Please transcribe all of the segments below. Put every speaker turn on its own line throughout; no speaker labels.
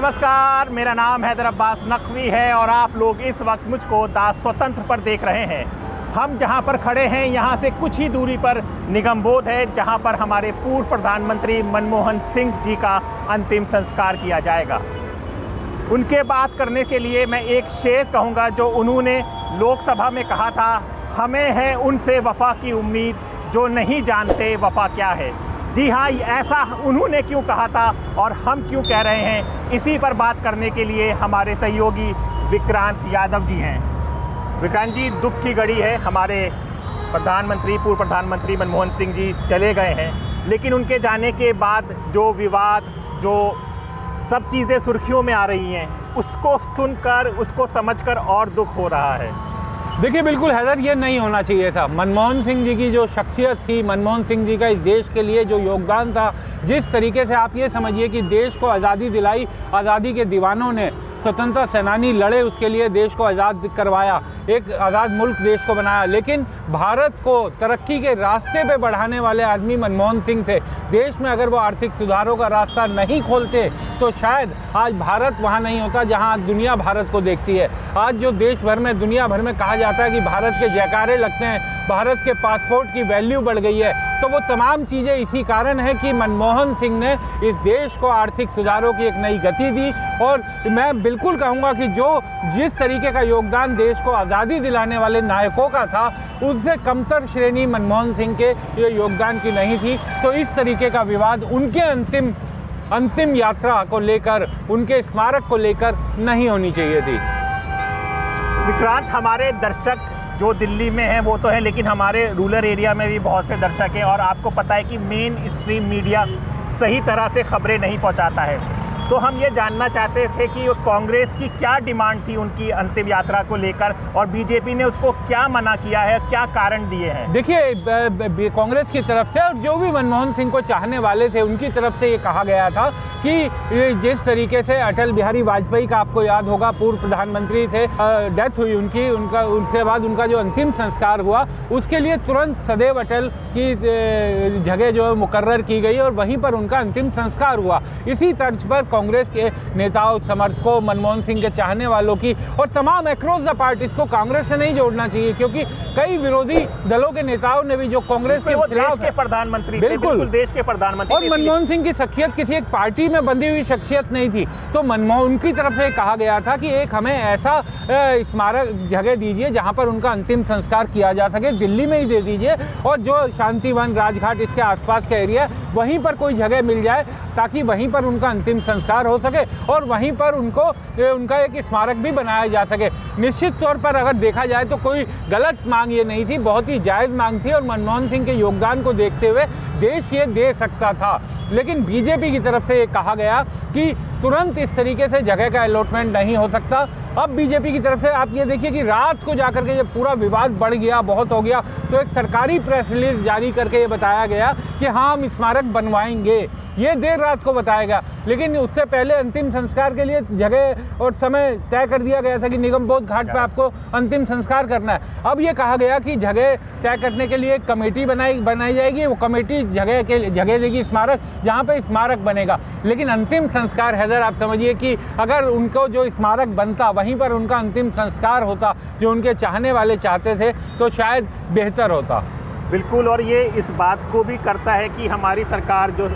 नमस्कार, मेरा नाम हैदर अब्बास नकवी है और आप लोग इस वक्त मुझको द स्वतंत्र पर देख रहे हैं। हम जहां पर खड़े हैं यहाँ से कुछ ही दूरी पर निगमबोध है, जहां पर हमारे पूर्व प्रधानमंत्री मनमोहन सिंह जी का अंतिम संस्कार किया जाएगा। उनके बात करने के लिए मैं एक शेर कहूँगा जो उन्होंने लोकसभा में कहा था, हमें है उनसे वफा की उम्मीद जो नहीं जानते वफा क्या है। जी हाँ, ऐसा उन्होंने क्यों कहा था और हम क्यों कह रहे हैं, इसी पर बात करने के लिए हमारे सहयोगी विक्रांत यादव जी हैं। विक्रांत जी, दुख की घड़ी है, हमारे पूर्व प्रधानमंत्री मनमोहन सिंह जी चले गए हैं, लेकिन उनके जाने के बाद जो विवाद, जो सब चीज़ें सुर्खियों में आ रही हैं, उसको सुनकर, उसको समझकर और दुख हो रहा है।
देखिए, बिल्कुल हैदर, ये नहीं होना चाहिए था। मनमोहन सिंह जी की जो शख्सियत थी, मनमोहन सिंह जी का इस देश के लिए जो योगदान था, जिस तरीके से आप ये समझिए कि देश को आज़ादी दिलाई, आज़ादी के दीवानों ने, स्वतंत्रता सेनानी लड़े, उसके लिए देश को आज़ाद करवाया, एक आज़ाद मुल्क देश को बनाया, लेकिन भारत को तरक्की के रास्ते पे बढ़ाने वाले आदमी मनमोहन सिंह थे। देश में अगर वो आर्थिक सुधारों का रास्ता नहीं खोलते तो शायद आज भारत वहाँ नहीं होता जहाँ दुनिया भारत को देखती है। आज जो देश भर में, दुनिया भर में कहा जाता है कि भारत के जयकारे लगते हैं, भारत के पासपोर्ट की वैल्यू बढ़ गई है, तो वो तमाम चीज़ें इसी कारण है कि मनमोहन सिंह ने इस देश को आर्थिक सुधारों की एक नई गति दी। और मैं बिल्कुल कहूँगा कि जिस तरीके का योगदान देश को आज़ादी दिलाने वाले नायकों का था, उससे कमतर श्रेणी मनमोहन सिंह के ये योगदान की नहीं थी। तो इस तरीके का विवाद उनके अंतिम यात्रा को लेकर, उनके स्मारक को लेकर नहीं होनी चाहिए थी।
विक्रांत, हमारे दर्शक जो दिल्ली में हैं वो तो है, लेकिन हमारे रूरल एरिया में भी बहुत से दर्शक हैं और आपको पता है कि मेन स्ट्रीम मीडिया सही तरह से खबरें नहीं पहुंचाता है। तो हम ये जानना चाहते थे कि कांग्रेस की क्या डिमांड थी उनकी अंतिम यात्रा को लेकर और बीजेपी ने उसको क्या मना किया है, क्या कारण दिए हैं?
देखिए, कांग्रेस की तरफ से और जो भी मनमोहन सिंह को चाहने वाले थे, उनकी तरफ से ये कहा गया था कि जिस तरीके से अटल बिहारी वाजपेयी का, आपको याद होगा, पूर्व प्रधानमंत्री थे, डेथ हुई उनकी, उसके बाद उनका जो अंतिम संस्कार हुआ, उसके लिए तुरंत सदैव अटल की जगह जो है मुकर्रर की गई और वहीं पर उनका अंतिम संस्कार हुआ। इसी तर्ज पर कांग्रेस के नेताओं, समर्थकों, मनमोहन सिंह के चाहने वालों की और तमाम अक्रॉस द पार्टीज को कांग्रेस से नहीं जोड़ना चाहिए, क्योंकि कई विरोधी दलों के नेताओं ने भी जो कांग्रेस के खिलाफ,
देश के प्रधानमंत्री,
बिल्कुल
देश के प्रधानमंत्री,
और मनमोहन सिंह की शख्सियत किसी एक पार्टी में बंधी हुई शख्सियत नहीं थी। तो उनकी तरफ से कहा गया था कि एक हमें ऐसा स्मारक जगह दीजिए जहां पर उनका अंतिम संस्कार किया जा सके, दिल्ली में ही दे दीजिए, और जो शांतिवन, राजघाट, इसके आसपास का एरिया, वहीं पर कोई जगह मिल जाए ताकि वहीं पर उनका अंतिम संस्कार हो सके और वहीं पर उनका एक स्मारक भी बनाया जा सके। निश्चित तौर पर अगर देखा जाए तो कोई गलत मांग ये नहीं थी, बहुत ही जायज़ मांग थी और मनमोहन सिंह के योगदान को देखते हुए देश ये दे सकता था। लेकिन बीजेपी की तरफ से ये कहा गया कि तुरंत इस तरीके से जगह का अलॉटमेंट नहीं हो सकता। अब बीजेपी की तरफ से आप ये देखिए कि रात को जाकर के जब पूरा विवाद बढ़ गया, बहुत हो गया, तो एक सरकारी प्रेस रिलीज जारी करके ये बताया गया कि हाँ, हम स्मारक बनवाएंगे। ये देर रात को बताया गया, लेकिन उससे पहले अंतिम संस्कार के लिए जगह और समय तय कर दिया गया था कि निगमबोध घाट पे आपको अंतिम संस्कार करना है। अब ये कहा गया कि जगह तय करने के लिए एक कमेटी बनाई जाएगी, वो कमेटी जगह देगी स्मारक, जहाँ पे स्मारक बनेगा। लेकिन अंतिम संस्कार, हैदर, आप समझिए कि अगर उनको जो स्मारक बनता, वहीं पर उनका अंतिम संस्कार होता जो उनके चाहने वाले चाहते थे, तो शायद बेहतर होता।
बिल्कुल, और ये इस बात को भी करता है कि हमारी सरकार, जो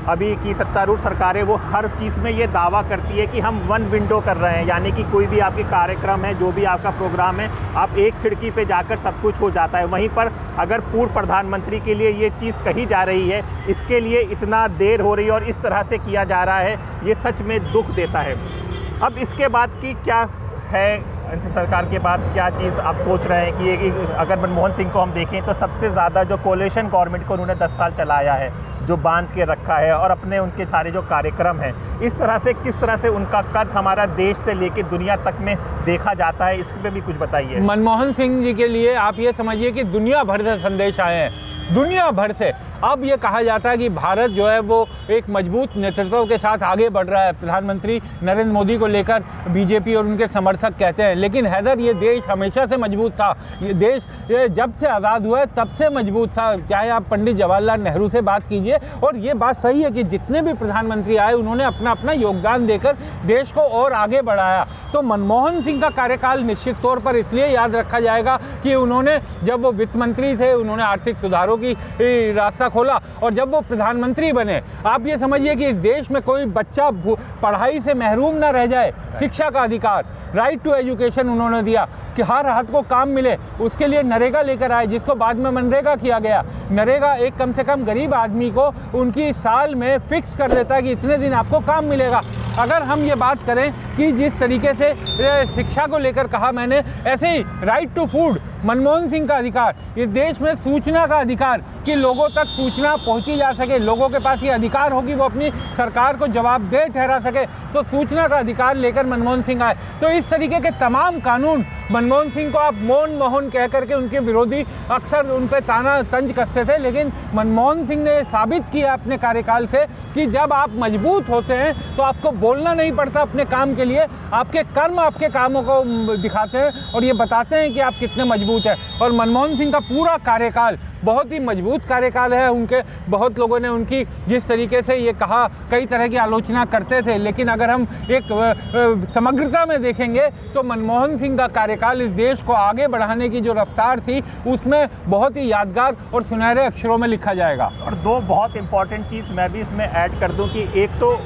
अभी की सत्तारूढ़ सरकार है, वो हर चीज़ में ये दावा करती है कि हम वन विंडो कर रहे हैं, यानी कि कोई भी आपके कार्यक्रम है, जो भी आपका प्रोग्राम है, आप एक खिड़की पे जाकर सब कुछ हो जाता है। वहीं पर अगर पूर्व प्रधानमंत्री के लिए ये चीज़ कही जा रही है, इसके लिए इतना देर हो रही है और इस तरह से किया जा रहा है, ये सच में दुख देता है। अब इसके बाद की क्या है, अंतिम सरकार के बाद क्या चीज़ आप सोच रहे हैं कि अगर मनमोहन सिंह को हम देखें तो सबसे ज़्यादा जो कोलिशन गवर्नमेंट को उन्होंने 10 साल चलाया है, जो बांध के रखा है और अपने उनके सारे जो कार्यक्रम हैं, इस तरह से किस तरह से उनका कद हमारा देश से लेकर दुनिया तक में देखा जाता है, इस पे भी कुछ बताइए।
मनमोहन सिंह जी के लिए आप ये समझिए कि दुनिया भर से संदेश आए हैं, दुनिया भर से। अब ये कहा जाता है कि भारत जो है वो एक मजबूत नेतृत्व के साथ आगे बढ़ रहा है। प्रधानमंत्री नरेंद्र मोदी को लेकर बीजेपी और उनके समर्थक कहते हैं, लेकिन हैदर ये देश हमेशा से मजबूत था। ये देश जब से आज़ाद हुआ है तब से मजबूत था। चाहे आप पंडित जवाहरलाल नेहरू से बात कीजिए, और ये बात सही है कि जितने भी प्रधानमंत्री आए उन्होंने अपना अपना योगदान देकर देश को और आगे बढ़ाया। तो मनमोहन सिंह का कार्यकाल निश्चित तौर पर इसलिए याद रखा जाएगा कि उन्होंने, जब वो वित्त मंत्री थे, उन्होंने आर्थिक सुधारों की रास्ता खोला, और जब वो प्रधानमंत्री बने, आप ये समझिए कि इस देश में कोई बच्चा पढ़ाई से महरूम ना रह जाए। शिक्षा का अधिकार, राइट टू एजुकेशन उन्होंने दिया कि हर हाथ को काम मिले। उसके लिए नरेगा लेकर आए, जिसको बाद में मनरेगा किया गया। नरेगा एक कम से कम गरीब आदमी को उनकी साल में फिक्स कर देता है कि इतने दिन आपको काम मिलेगा। अगर हम ये बात करें कि जिस तरीके से शिक्षा को लेकर कहा मैंने, ऐसे ही right to food, Manmohan Singh का अधिकार, इस देश में सूचना का अधिकार कि लोगों तक सूचना पहुंची जा सके, लोगों के पास ये अधिकार होगी वो अपनी सरकार को जवाबदेह ठहरा सके, तो सूचना का अधिकार लेकर मनमोहन सिंह आए। तो इस तरीके के तमाम कानून, मनमोहन सिंह को आप मोहन मोहन कह करके उनके विरोधी अक्सर उन पर ताना तंज कसते थे, लेकिन मनमोहन सिंह ने साबित किया अपने कार्यकाल से कि जब आप मजबूत होते हैं तो आपको बोलना नहीं पड़ता अपने काम के लिए, आपके कर्म आपके कामों को दिखाते हैं और ये बताते हैं कि आप कितने मजबूत हैं। और मनमोहन सिंह का पूरा कार्यकाल बहुत ही मजबूत कार्यकाल है। उनके बहुत लोगों ने उनकी जिस तरीके से ये कहा, कई तरह की आलोचना करते थे, लेकिन अगर हम एक समग्रता में देखेंगे तो मनमोहन सिंह का कार्यकाल इस देश को आगे बढ़ाने की जो रफ्तार थी उसमें बहुत ही यादगार और सुनहरे अक्षरों में लिखा जाएगा।
और दो बहुत इंपॉर्टेंट चीज़ मैं भी इसमें ऐड कर दूं कि एक तो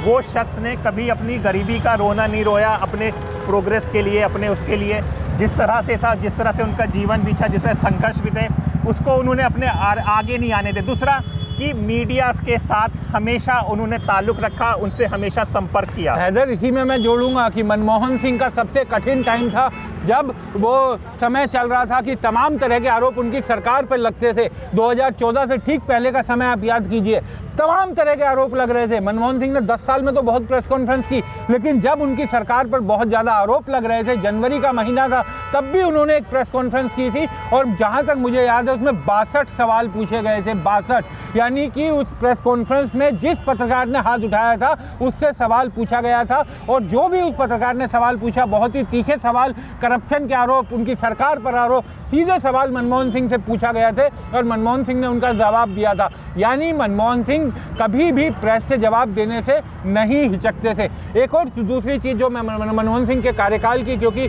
वो शख्स ने कभी अपनी गरीबी का रोना नहीं रोया, अपने प्रोग्रेस के लिए, अपने उसके लिए, जिस तरह से था, जिस तरह से उनका जीवन भी था, जिस तरह संघर्ष भी थे, उसको उन्होंने अपने आगे नहीं आने दे। दूसरा कि मीडिया के साथ हमेशा उन्होंने ताल्लुक़ रखा, उनसे हमेशा संपर्क किया।
हैदर, इसी में मैं जोड़ूंगा कि मनमोहन सिंह का सबसे कठिन टाइम था जब वो समय चल रहा था कि तमाम तरह के आरोप उनकी सरकार पर लगते थे। 2014 से ठीक पहले का समय आप याद कीजिए, तमाम तरह के आरोप लग रहे थे। मनमोहन सिंह ने 10 साल में तो बहुत प्रेस कॉन्फ्रेंस की, लेकिन जब उनकी सरकार पर बहुत ज़्यादा आरोप लग रहे थे, जनवरी का महीना था, तब भी उन्होंने एक प्रेस कॉन्फ्रेंस की थी और जहाँ तक मुझे याद है उसमें 62 सवाल पूछे गए थे। 62, यानी कि उस प्रेस कॉन्फ्रेंस में जिस पत्रकार ने हाथ उठाया था उससे सवाल पूछा गया था, और जो भी उस पत्रकार ने सवाल पूछा, बहुत ही तीखे सवाल, करप्शन के आरोप, उनकी सरकार पर आरोप, सीधे सवाल मनमोहन सिंह से पूछा गया थे और मनमोहन सिंह ने उनका जवाब दिया था। यानी मनमोहन सिंह कभी भी प्रेस से जवाब देने से नहीं हिचकते थे। एक और दूसरी चीज़ जो मैं मनमोहन सिंह के कार्यकाल की, क्योंकि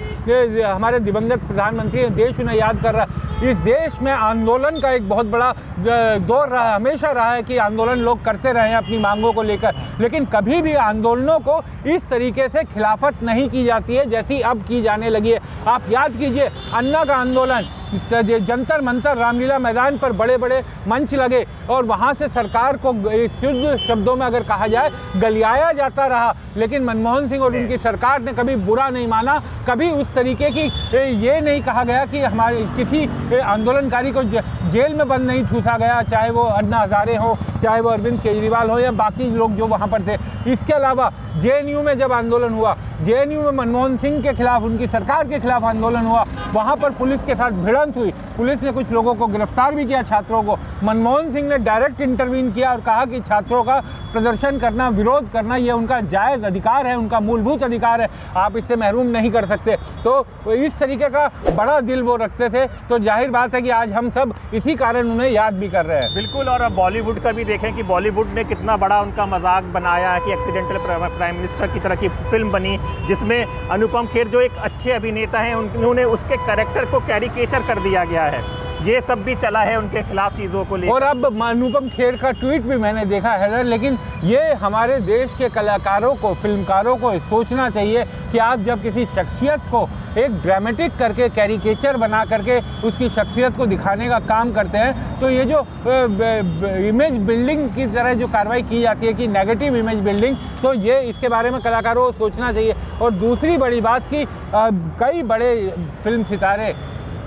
हमारे दिवंगत प्रधानमंत्री देश उन्हें याद कर रहा है, इस देश में आंदोलन का एक बहुत बड़ा दौर रहा, हमेशा रहा है कि आंदोलन लोग करते रहे हैं अपनी मांगों को लेकर, लेकिन कभी भी आंदोलनों को इस तरीके से खिलाफत नहीं की जाती है जैसी अब की जाने लगी है। आप याद कीजिए, अन्ना का आंदोलन, जंतर मंतर, रामलीला मैदान पर बड़े बड़े मंच लगे और वहाँ से सरकार को शुद्ध शब्दों में अगर कहा जाए गलियाया जाता रहा, लेकिन मनमोहन सिंह और उनकी सरकार ने कभी बुरा नहीं माना, कभी उस तरीके की ये नहीं कहा गया कि हमारे किसी आंदोलनकारी को जेल में बंद नहीं ठूसा गया, चाहे वो अन्ना हजारे हो, चाहे वो अरविंद केजरीवाल हो या बाकी लोग जो वहाँ पर थे। इसके अलावा जेएनयू में जब आंदोलन हुआ, जेएनयू में मनमोहन सिंह के खिलाफ, उनकी सरकार के खिलाफ आंदोलन हुआ, वहाँ पर पुलिस के साथ भिड़ंत हुई, पुलिस ने कुछ लोगों को गिरफ्तार भी किया, छात्रों को। मनमोहन सिंह ने डायरेक्ट इंटरवीन किया और कहा कि छात्रों का प्रदर्शन करना, विरोध करना, ये उनका जायज़ अधिकार है, उनका मूलभूत अधिकार है, आप इससे महरूम नहीं कर सकते। तो इस तरीके का बड़ा दिल वो रखते थे, तो जाहिर बात है कि आज हम सब इसी कारण उन्हें याद भी कर रहे हैं।
बिल्कुल। और अब बॉलीवुड का भी देखें कि बॉलीवुड ने कितना बड़ा उनका मजाक बनाया है कि एक्सीडेंटल प्राइम मिनिस्टर की तरह की फिल्म बनी, जिसमें अनुपम खेर जो एक अच्छे अभिनेता हैं, उन्होंने उसके कैरेक्टर को कैरिकेचर कर दिया गया है। ये सब भी चला है उनके खिलाफ चीज़ों को लेकर।
और अब अनुपम खेर का ट्वीट भी मैंने देखा है, लेकिन ये हमारे देश के कलाकारों को, फिल्मकारों को सोचना चाहिए कि आप जब किसी शख्सियत को एक ड्रामेटिक करके, कैरिकेचर बना करके उसकी शख्सियत को दिखाने का काम करते हैं, तो ये जो इमेज बिल्डिंग की तरह जो कार्रवाई की जाती है कि नेगेटिव इमेज बिल्डिंग, तो ये इसके बारे में कलाकारों को सोचना चाहिए। और दूसरी बड़ी बात कि कई बड़े फिल्म सितारे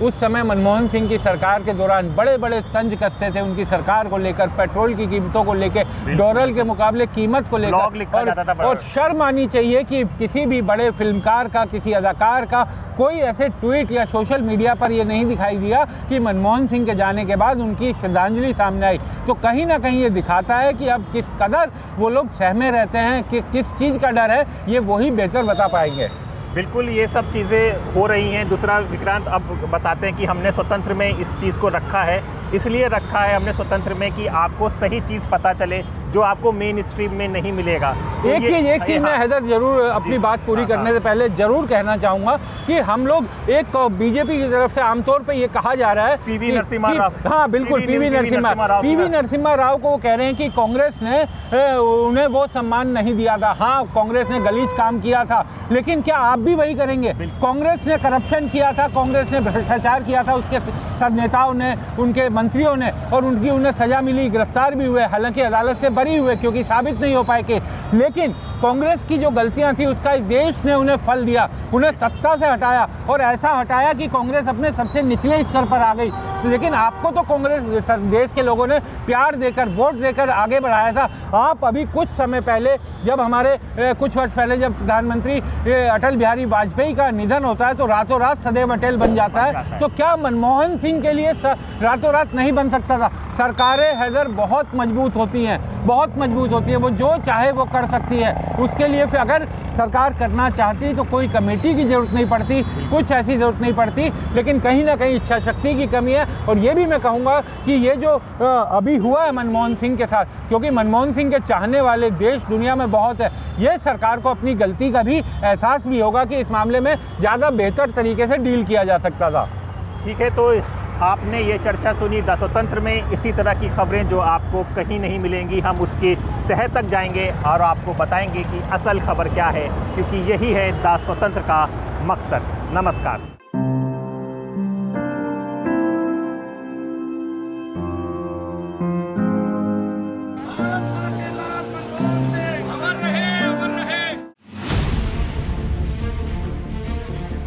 उस समय मनमोहन सिंह की सरकार के दौरान बड़े बड़े तंज कसते थे उनकी सरकार को लेकर, पेट्रोल की कीमतों को लेकर, डॉलर के मुकाबले कीमत को लेकर। और शर्म आनी चाहिए कि किसी भी बड़े फिल्मकार का, किसी अदाकार का कोई ऐसे ट्वीट या सोशल मीडिया पर ये नहीं दिखाई दिया कि मनमोहन सिंह के जाने के बाद उनकी श्रद्धांजलि सामने आई। तो कहीं ना कहीं ये दिखाता है कि अब किस कदर वो लोग सहमे रहते हैं, कि किस चीज़ का डर है, ये वही बेहतर बता पाएंगे।
बिल्कुल, ये सब चीज़ें हो रही हैं। दूसरा विक्रांत अब बताते हैं कि हमने स्वतंत्र में इस चीज़ को रखा है, इसलिए रखा है हमने स्वतंत्र में कि आपको सही चीज़ पता चले जो आपको मेन स्ट्रीम में नहीं मिलेगा। तो
एक चीज़ मैं हैदर जरूर अपनी बात पूरी करने से पहले जरूर कहना चाहूँगा कि हम लोग एक बीजेपी की तरफ से आमतौर पे ये कहा जा रहा है
पीवी नरसिम्हा राव,
हाँ बिल्कुल, पीवी नरसिम्हा राव को कह रहे हैं कि कांग्रेस ने उन्हें वो सम्मान नहीं दिया था। हाँ, कांग्रेस ने गलीज काम किया था, लेकिन क्या आप भी वही करेंगे? कांग्रेस ने करप्शन किया था, कांग्रेस ने भ्रष्टाचार किया था, उसके सब नेताओं ने, उनके मंत्रियों ने, और उन्हें सजा मिली, गिरफ्तार भी हुए, हालांकि अदालत से बरी हुए क्योंकि साबित नहीं हो पाए केस। लेकिन कांग्रेस की जो गलतियां थी उसका देश ने उन्हें फल दिया, उन्हें सत्ता से हटाया, और ऐसा हटाया कि कांग्रेस अपने सबसे निचले स्तर पर आ गई। लेकिन आपको तो कांग्रेस देश के लोगों ने प्यार देकर, वोट देकर आगे बढ़ाया था। आप अभी कुछ समय पहले, जब हमारे कुछ वर्ष पहले जब प्रधानमंत्री अटल बिहारी वाजपेयी का निधन होता है तो रातों रात सदैव अटल बन जाता है। तो क्या मनमोहन सिंह के लिए रातों रात नहीं बन सकता था? सरकारें हैदर बहुत मजबूत होती हैं, बहुत मजबूत होती है, वो जो चाहे वो कर सकती है। उसके लिए फिर अगर सरकार करना चाहती तो कोई कमेटी की ज़रूरत नहीं पड़ती, कुछ ऐसी ज़रूरत नहीं पड़ती। लेकिन कहीं ना कहीं इच्छा शक्ति की कमी है। और ये भी मैं कहूँगा कि ये जो अभी हुआ है मनमोहन सिंह के साथ, क्योंकि मनमोहन सिंह के चाहने वाले देश दुनिया में बहुत है, ये सरकार को अपनी गलती का भी एहसास भी होगा कि इस मामले में ज़्यादा बेहतर तरीके से डील किया जा सकता था।
ठीक है, तो आपने ये चर्चा सुनी द स्वतंत्र में। इसी तरह की खबरें जो आपको कहीं नहीं मिलेंगी, हम उसके तह तक जाएंगे और आपको बताएंगे कि असल खबर क्या है, क्योंकि यही है द स्वतंत्र का मकसद। नमस्कार।